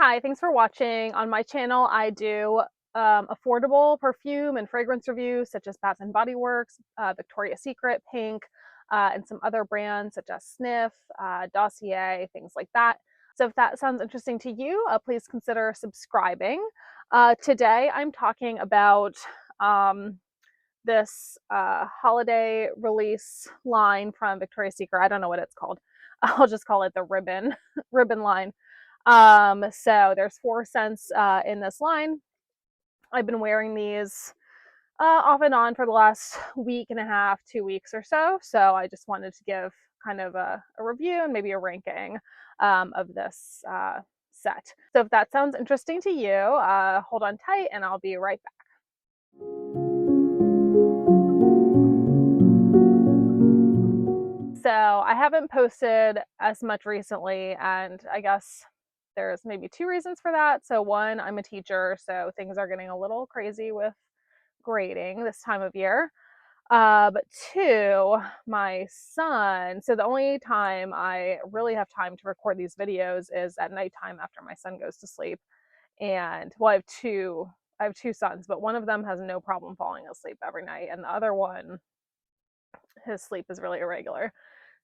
Hi, thanks for watching. On my channel, I do affordable perfume and fragrance reviews such as Bath and Body Works, Victoria's Secret, Pink, and some other brands such as Sniff, Dossier, things like that. So if that sounds interesting to you, please consider subscribing. Today, I'm talking about this holiday release line from Victoria's Secret. I don't know what it's called. I'll just call it the ribbon line. So there's 4 scents in this line. I've been wearing these off and on for the last week and a half, 2 weeks or so. So I just wanted to give kind of a review and maybe a ranking of this set. So if that sounds interesting to you, hold on tight and I'll be right back. So I haven't posted as much recently, and I guess there's maybe 2 reasons for that. So one, I'm a teacher, so things are getting a little crazy with grading this time of year. But two, my son. So the only time I really have time to record these videos is at nighttime after my son goes to sleep. And well, I have two sons, but one of them has no problem falling asleep every night, and the other one, his sleep is really irregular.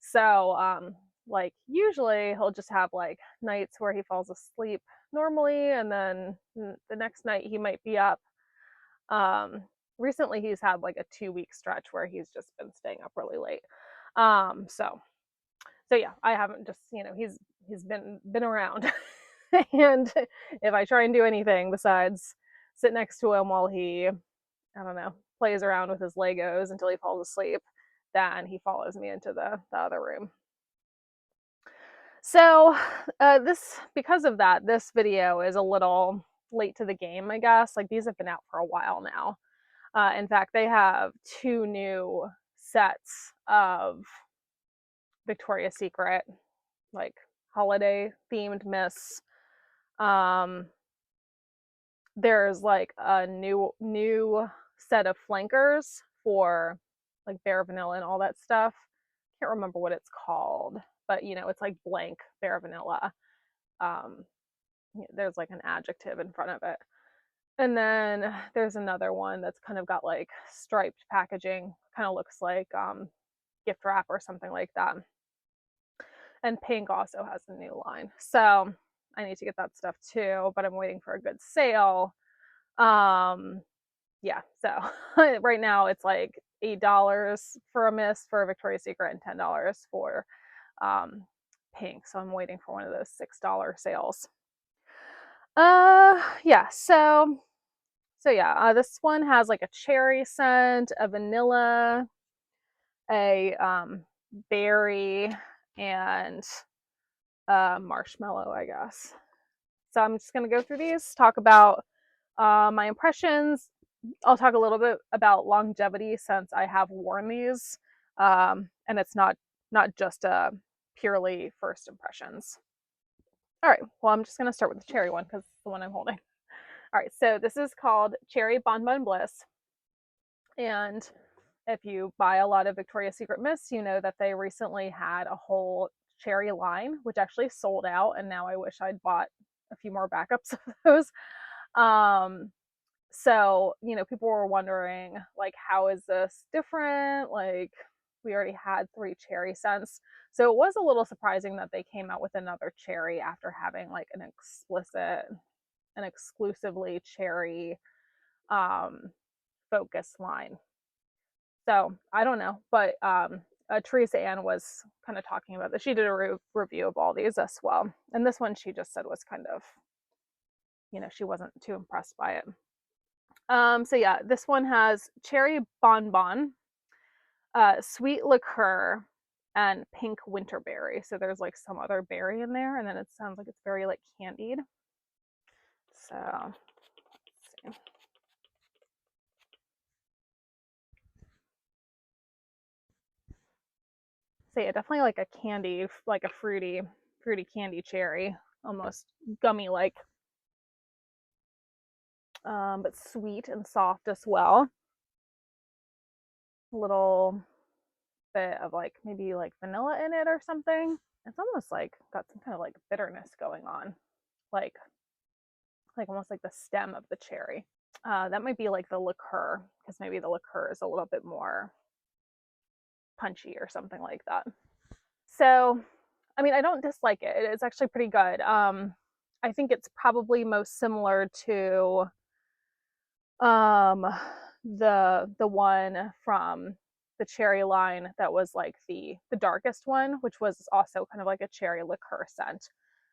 So, like usually he'll just have like nights where he falls asleep normally, and then the next night he might be up. Um, Recently he's had like a 2 week stretch where he's just been staying up really late. So yeah, I haven't just he's been around, and if I try and do anything besides sit next to him while he I don't know plays around with his Legos until he falls asleep, then he follows me into the other room. So because of that, this video is a little late to the game, I guess. Like these have been out for a while now. In fact, they have 2 new sets of Victoria's Secret, like holiday themed mists. Um, there's like a new set of flankers for like bare vanilla and all that stuff. Can't remember what it's called, but it's like blank bare vanilla. Um, there's like an adjective in front of it. And then there's another one that's kind of got like striped packaging, kind of looks like gift wrap or something like that. And Pink also has a new line. So I need to get that stuff too, but I'm waiting for a good sale. Yeah, so right now it's like $8 for a mist for Victoria's Secret and $10 for Pink. So I'm waiting for one of those $6 sales. Yeah, so yeah, this one has like a cherry scent, a vanilla, a berry, and marshmallow, I guess. So I'm just gonna go through these, talk about my impressions. I'll talk a little bit about longevity since I have worn these, and it's not just purely first impressions. All right, well, I'm just gonna start with the cherry one because it's the one I'm holding. All right, so this is called Cherry Bonbon Bliss. And if you buy a lot of Victoria's Secret mists, you know that they recently had a whole cherry line, which actually sold out. And now I wish I'd bought a few more backups of those. So, people were wondering, like, how is this different? Like, we already had 3 cherry scents. So it was a little surprising that they came out with another cherry after having like an exclusively cherry focus line. So I don't know, but Teresa Ann was kind of talking about this. She did a review of all these as well, and this one she just said was kind of, she wasn't too impressed by it. So yeah, this one has cherry bonbon, sweet liqueur, and pink winterberry. So there's like some other berry in there, and then it sounds like it's very like candied. So let's see. So yeah, definitely like a candy, like a fruity candy cherry, almost gummy like, but sweet and soft as well. A little bit of like maybe like vanilla in it or something. It's almost like got some kind of like bitterness going on, like like almost like the stem of the cherry. That might be like the liqueur, because maybe the liqueur is a little bit more punchy or something like that. So, I mean, I don't dislike it. It's actually pretty good. I think it's probably most similar to um, the one from the cherry line that was like the darkest one, which was also kind of like a cherry liqueur scent.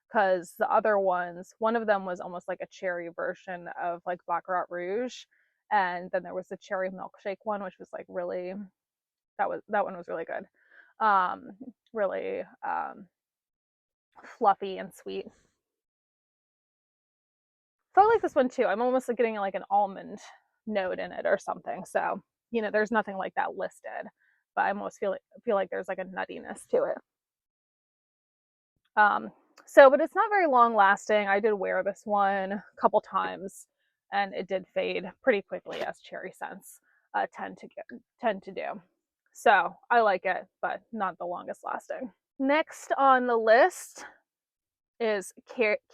Because the other ones, one of them was almost like a cherry version of like Baccarat Rouge, and then there was the cherry milkshake one, which was like really, that one was really good. Really fluffy and sweet. So I like this one too. I'm almost like getting like an almond note in it or something. So, you know, there's nothing like that listed, but I almost feel like there's like a nuttiness to it. But it's not very long lasting. I did wear this one a couple times, and it did fade pretty quickly, as cherry scents tend to do. So I like it, but not the longest lasting. Next on the list is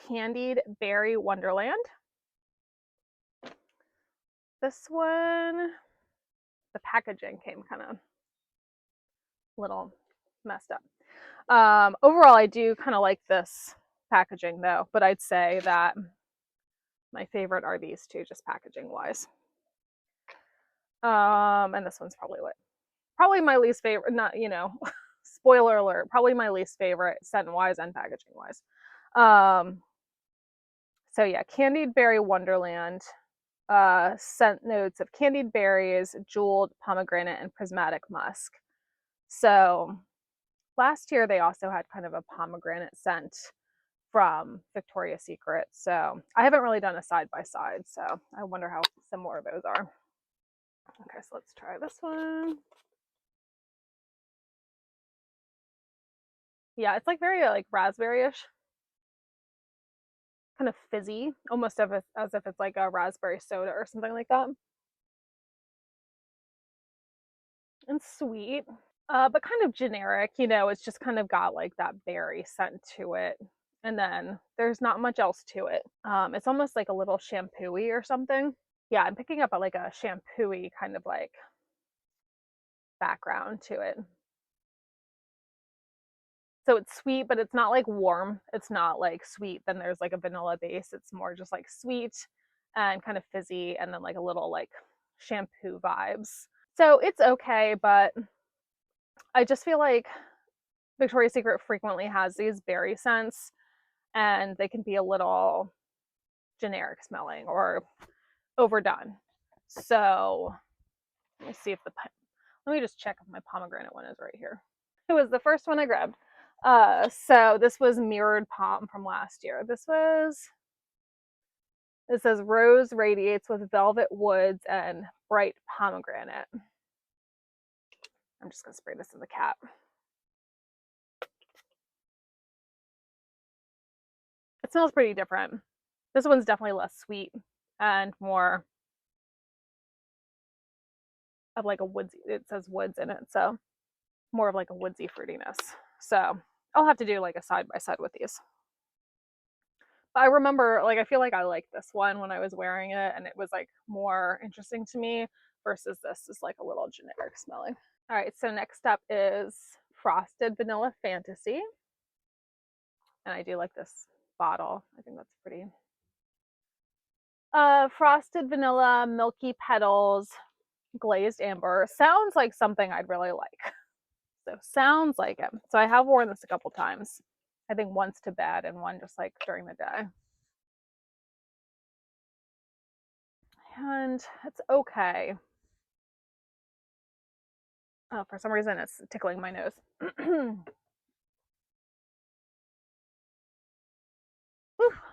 Candied Berry Wonderland. This one, the packaging came kind of little messed up. Overall, I do kind of like this packaging though, but I'd say that my favorite are these two, just packaging wise. And this one's probably my least favorite. Not, you know, spoiler alert, probably my least favorite scent wise and packaging wise. So yeah, Candied Berry Wonderland. Scent notes of candied berries, jeweled pomegranate, and prismatic musk. So last year they also had kind of a pomegranate scent from Victoria's Secret. So I haven't really done a side by side. So I wonder how similar those are. Okay, so let's try this one. Yeah, it's like very like raspberry-ish, kind of fizzy, almost as if it's like a raspberry soda or something like that, and sweet. But kind of generic, you know, it's just kind of got like that berry scent to it. And then there's not much else to it. It's almost like a little shampoo-y or something. Yeah, I'm picking up like a shampoo-y kind of like background to it. So it's sweet, but it's not like warm. It's not like sweet. Then there's like a vanilla base. It's more just like sweet and kind of fizzy, and then like a little like shampoo vibes. So it's okay, but I just feel like Victoria's Secret frequently has these berry scents, and they can be a little generic smelling or overdone. So let me see if let me just check if my pomegranate one is right here. It was the first one I grabbed. So this was Mirrored Palm from last year. It says rose radiates with velvet woods and bright pomegranate. I'm just gonna spray this in the cap. It smells pretty different. This one's definitely less sweet and more of like a woodsy, it says woods in it, so more of like a woodsy fruitiness. So I'll have to do like a side by side with these. But I remember, like, I feel like I liked this one when I was wearing it, and it was like more interesting to me versus this is like a little generic smelling. All right, so next up is Frosted Vanilla Fantasy. And I do like this bottle. I think that's pretty. Frosted Vanilla, Milky Petals, Glazed Amber. Sounds like something I'd really like. So sounds like it. So I have worn this a couple times. I think once to bed and one just like during the day. And it's okay. Oh, for some reason it's tickling my nose.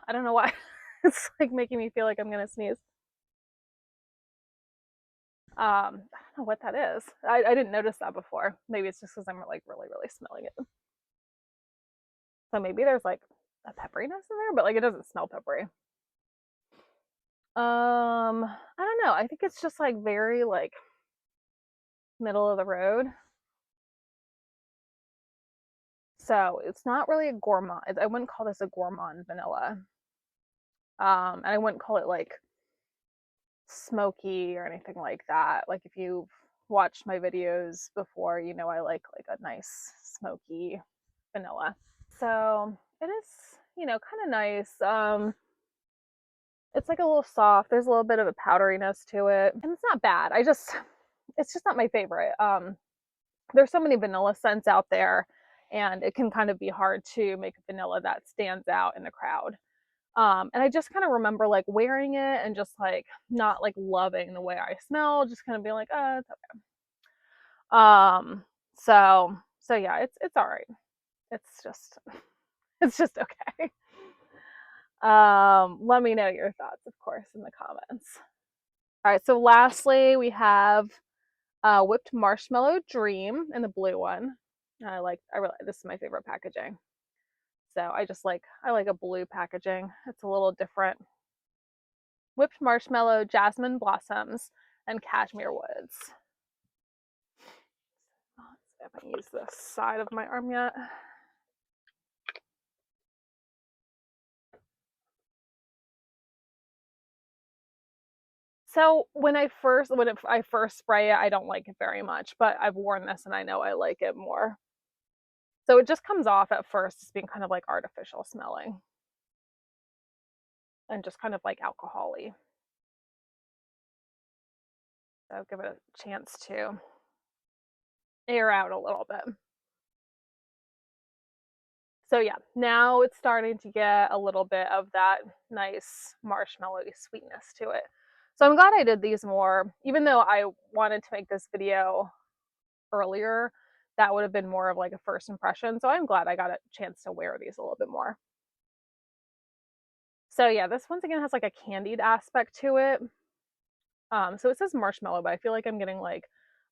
I don't know why. It's like making me feel like I'm gonna sneeze. I don't know what that is. I didn't notice that before. Maybe it's just because I'm like really smelling it. So maybe there's like a pepperiness in there, but like it doesn't smell peppery. I don't know. I think it's just like very like middle of the road. So it's not really a gourmand. I wouldn't call this a gourmand vanilla. And I wouldn't call it like smoky or anything like that. Like if you've watched my videos before, you know I like a nice smoky vanilla. So it is, you know, kind of nice. It's like a little soft. There's a little bit of a powderiness to it, and it's not bad. It's just not my favorite. There's so many vanilla scents out there, and it can kind of be hard to make a vanilla that stands out in the crowd. And I just kind of remember like wearing it and just like not like loving the way I smell, just kind of being like, it's okay. So yeah, it's all right. It's just it's just okay. Let me know your thoughts, of course, in the comments. All right, so lastly, we have whipped marshmallow dream in the blue one. I really, this is my favorite packaging. So I like a blue packaging. It's a little different. Whipped marshmallow, jasmine blossoms, and cashmere woods. Let's see if I can use this side of my arm yet. So when I first spray it, I don't like it very much, but I've worn this and I know I like it more. So it just comes off at first as being kind of like artificial smelling and just kind of like alcohol-y. So give it a chance to air out a little bit. So yeah, now it's starting to get a little bit of that nice marshmallowy sweetness to it. So I'm glad I did these more, even though I wanted to make this video earlier, that would have been more of like a first impression. So I'm glad I got a chance to wear these a little bit more. So yeah, this once again has like a candied aspect to it. So it says marshmallow, but I feel like I'm getting like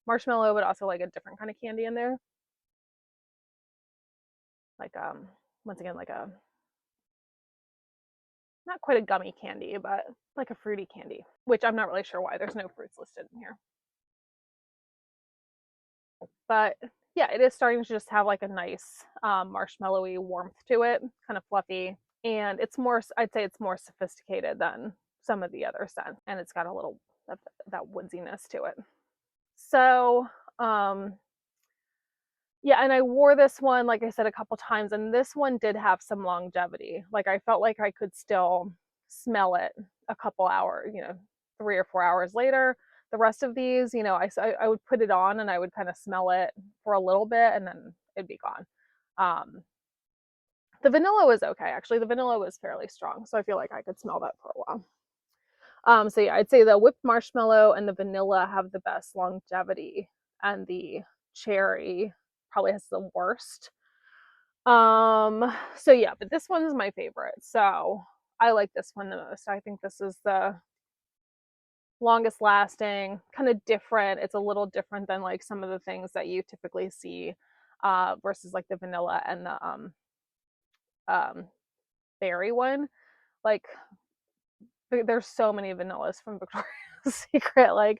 marshmallow, but also like a different kind of candy in there. Like once again, like a not quite a gummy candy, but like a fruity candy, which I'm not really sure why there's no fruits listed in here. But yeah, it is starting to just have like a nice marshmallowy warmth to it, kind of fluffy. And it's more, I'd say it's more sophisticated than some of the other scents. And it's got a little of that woodsiness to it. So, yeah, and I wore this one, like I said, a couple times, and this one did have some longevity. Like I felt like I could still smell it a couple hours, you know, 3 or 4 hours later. The rest of these, you know, I would put it on and I would kind of smell it for a little bit and then it'd be gone. Um, the vanilla was okay, actually. The vanilla was fairly strong, so I feel like I could smell that for a while. So yeah, I'd say the whipped marshmallow and the vanilla have the best longevity, and the cherry probably has the worst. So yeah, but this one's my favorite. So I like this one the most. I think this is the longest lasting, kind of different. It's a little different than like some of the things that you typically see versus like the vanilla and the um berry one. Like there's so many vanillas from Victoria's Secret. Like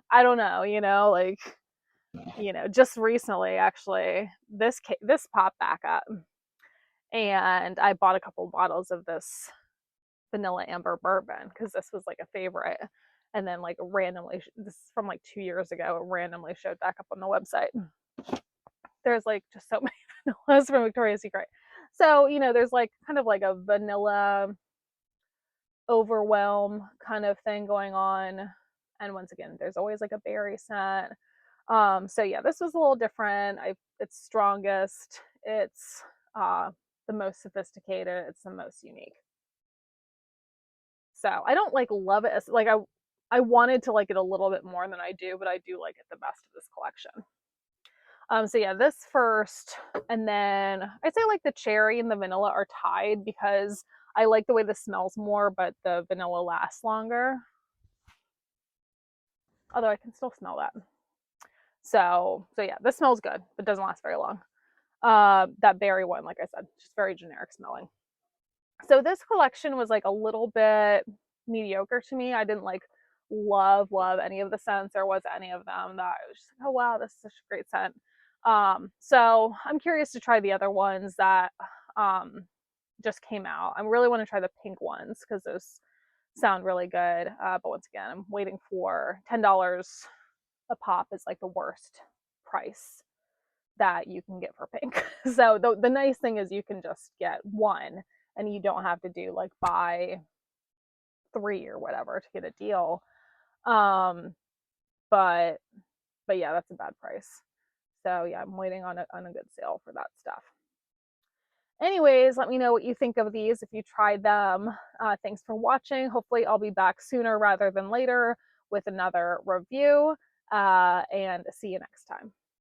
I don't know, you know, like just recently actually this popped back up, and I bought a couple bottles of this vanilla amber bourbon because this was like a favorite, and then like randomly, this is from like 2 years ago, it randomly showed back up on the website. There's like just so many vanillas from Victoria's Secret. So there's like kind of like a vanilla overwhelm kind of thing going on, and once again there's always like a berry scent. So yeah, this was a little different. It's strongest, it's the most sophisticated, it's the most unique. So I don't like love it as like I wanted to like it a little bit more than I do, but I do like it the best of this collection. So yeah, this first, and then I'd say like the cherry and the vanilla are tied because I like the way this smells more, but the vanilla lasts longer. Although I can still smell that. So yeah, this smells good, but doesn't last very long. That berry one, like I said, just very generic smelling. So this collection was like a little bit mediocre to me. I didn't like love any of the scents. There was any of them that I was just like, oh wow, this is such a great scent. So I'm curious to try the other ones that just came out. I really want to try the pink ones because those sound really good. But once again, I'm waiting for $10 a pop is like the worst price that you can get for pink. So the nice thing is you can just get one and you don't have to do like buy 3 or whatever to get a deal. Um, but yeah, that's a bad price. So yeah, I'm waiting on a good sale for that stuff. Anyways, let me know what you think of these if you tried them. Thanks for watching. Hopefully I'll be back sooner rather than later with another review, and see you next time.